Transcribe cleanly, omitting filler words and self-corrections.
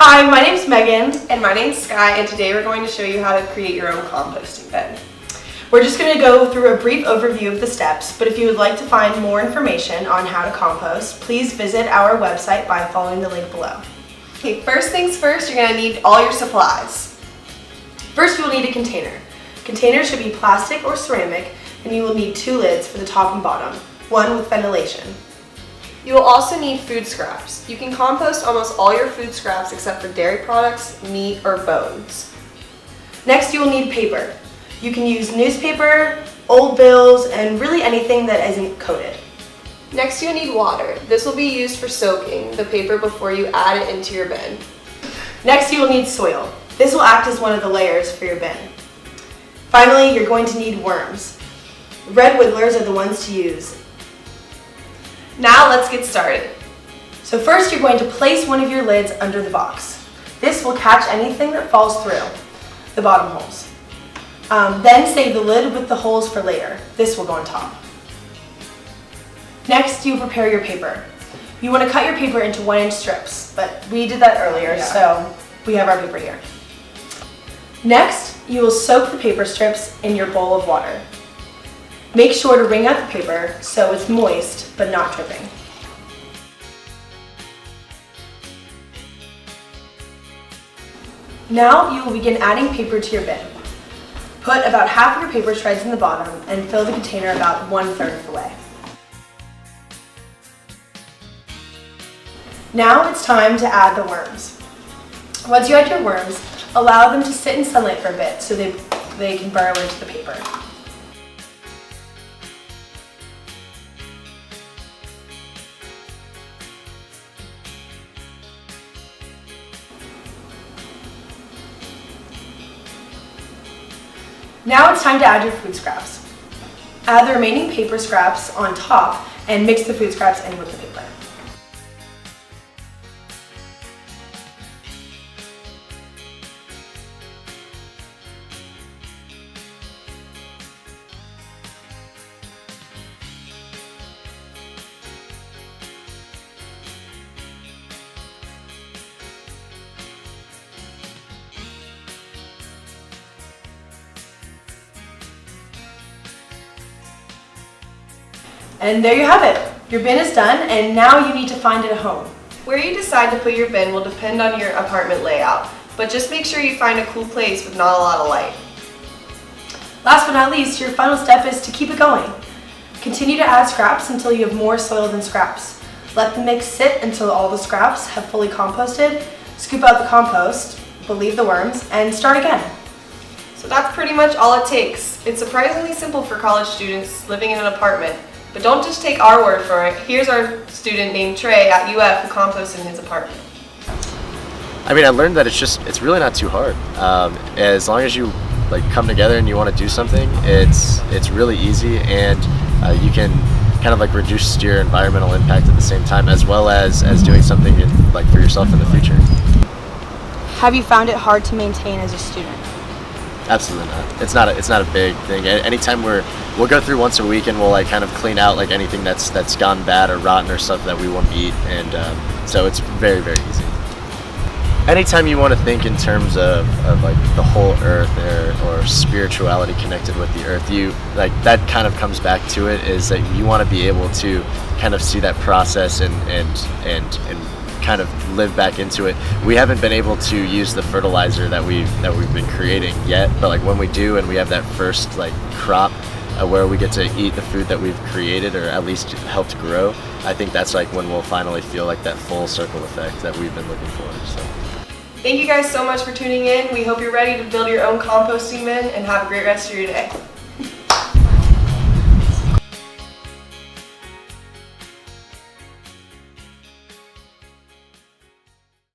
Hi, my name's Megan. And my name's Sky, and today we're going to show you how to create your own composting bin. We're just going to go through a brief overview of the steps, but if you would like to find more information on how to compost, please visit our website by following the link below. Okay, first things first, you're going to need all your supplies. First, you will need a container. Containers should be plastic or ceramic, and you will need 2 lids for the top and bottom, one with ventilation. You will also need food scraps. You can compost almost all your food scraps except for dairy products, meat, or bones. Next, you will need paper. You can use newspaper, old bills, and really anything that isn't coated. Next, you'll need water. This will be used for soaking the paper before you add it into your bin. Next, you will need soil. This will act as one of the layers for your bin. Finally, you're going to need worms. Red wigglers are the ones to use. Now let's get started. So first, you're going to place one of your lids under the box. This will catch anything that falls through the bottom holes. Then save the lid with the holes for later. This will go on top. Next, you prepare your paper. You want to cut your paper into 1-inch strips, but we did that earlier, so we have our paper here. Next, you will soak the paper strips in your bowl of water. Make sure to wring out the paper so it's moist but not dripping. Now you will begin adding paper to your bin. Put about half of your paper shreds in the bottom and fill the container about 1/3 of the way. Now it's time to add the worms. Once you add your worms, allow them to sit in sunlight for a bit so they can burrow into the paper. Now it's time to add your food scraps. Add the remaining paper scraps on top and mix the food scraps in with the paper. And there you have it. Your bin is done, and now you need to find it a home. Where you decide to put your bin will depend on your apartment layout, but just make sure you find a cool place with not a lot of light. Last but not least, your final step is to keep it going. Continue to add scraps until you have more soil than scraps. Let the mix sit until all the scraps have fully composted. Scoop out the compost, but leave the worms, and start again. So that's pretty much all it takes. It's surprisingly simple for college students living in an apartment. But don't just take our word for it. Here's our student named Trey at UF who composts in his apartment. I mean, I learned that it's really not too hard. As long as you come together and you want to do something, it's really easy, and you can kind of reduce your environmental impact at the same time, as well as doing something for yourself in the future. Have you found it hard to maintain as a student? Absolutely not. It's not a big thing. Anytime we'll go through once a week and we'll kind of clean out anything that's gone bad or rotten or stuff that we won't eat, and so it's very, very easy. Anytime you want to think in terms of the whole earth or spirituality connected with the earth, you that kind of comes back to it, is that you want to be able to kind of see that process and kind of live back into it. We haven't been able to use the fertilizer that we've been creating yet, but when we do and we have that first crop where we get to eat the food that we've created or at least helped grow, I think that's when we'll finally feel that full circle effect that we've been looking for. So thank you guys so much for tuning in. We hope you're ready to build your own composting bin, and have a great rest of your day.